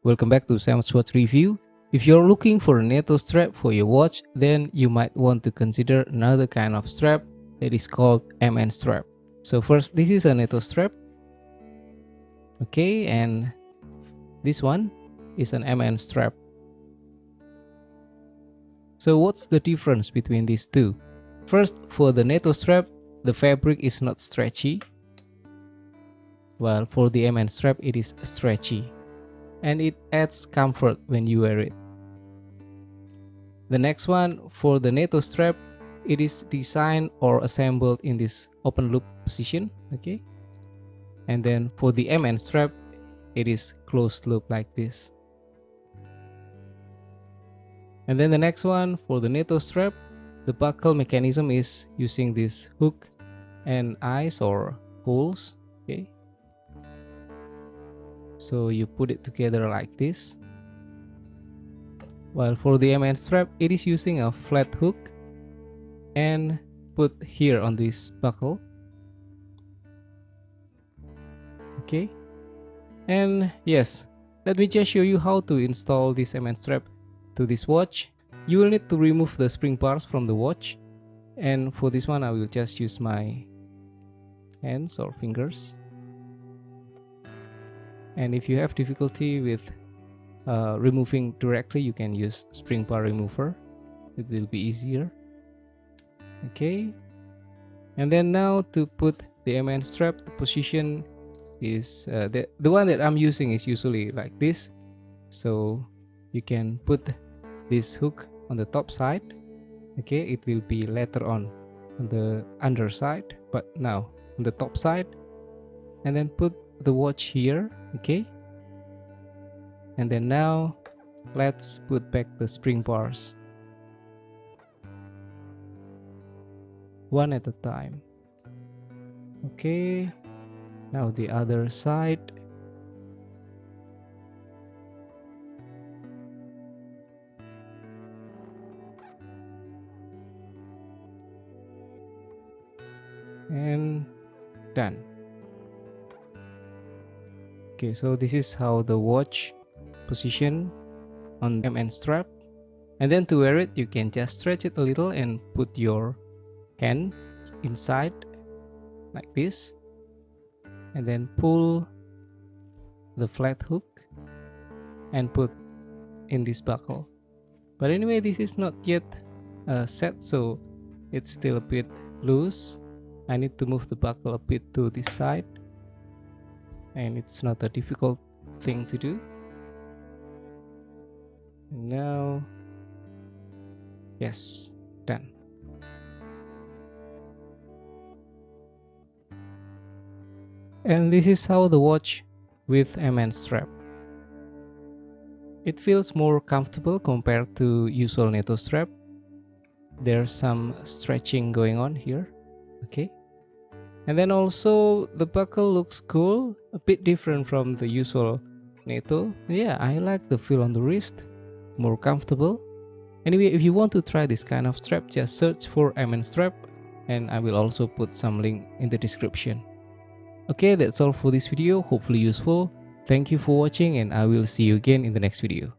Welcome back to Sam's Watch Review. If you're looking for a NATO strap for your watch, then you might want to consider another kind of strap that is called MN strap. So first, this is a NATO strap. Okay, and this one is an MN strap. So what's the difference between these two? First, for the NATO strap, the fabric is not stretchy, while for the MN strap it is stretchy, and it adds comfort when you wear it. The next one, for the NATO strap, it is designed or assembled in this open loop position, okay? And then for the MN strap, it is closed loop like this. And then the next one, for the NATO strap, the buckle mechanism is using this hook and eyes or holes, okay? So you put it together like this. While for the MN strap, it is using a flat hook and put here on this buckle. Okay. And yes, let me just show you how to install this MN strap to this watch. You will need to remove the spring bars from the watch. And for this one, I will just use my hands or fingers. And if you have difficulty with removing directly, you can use spring bar remover. It will be easier. Okay. And then now to put the MN strap, the position is the one that I'm using is usually like this. So you can put this hook on the top side. Okay, it will be later on the underside, but now on the top side. And then put the watch here. Okay, and then now let's put back the spring bars one at a time. Okay, now the other side. And done. Okay, so this is how the watch position on the MN strap. And then to wear it, you can just stretch it a little and put your hand inside like this. And then pull the flat hook and put in this buckle. But anyway, this is not yet set, so it's still a bit loose. I need to move the buckle a bit to this side. And it's not a difficult thing to do. Now, yes, done. And this is how the watch with MN strap. It feels more comfortable compared to usual NATO strap. There's some stretching going on here, okay? And then also the buckle looks cool, a bit different from the usual NATO. Yeah, I like the feel on the wrist, more comfortable. Anyway, if you want to try this kind of strap, just search for MN strap, and I will also put some link in the description. Okay, that's all for this video, hopefully useful. Thank you for watching, and I will see you again in the next video.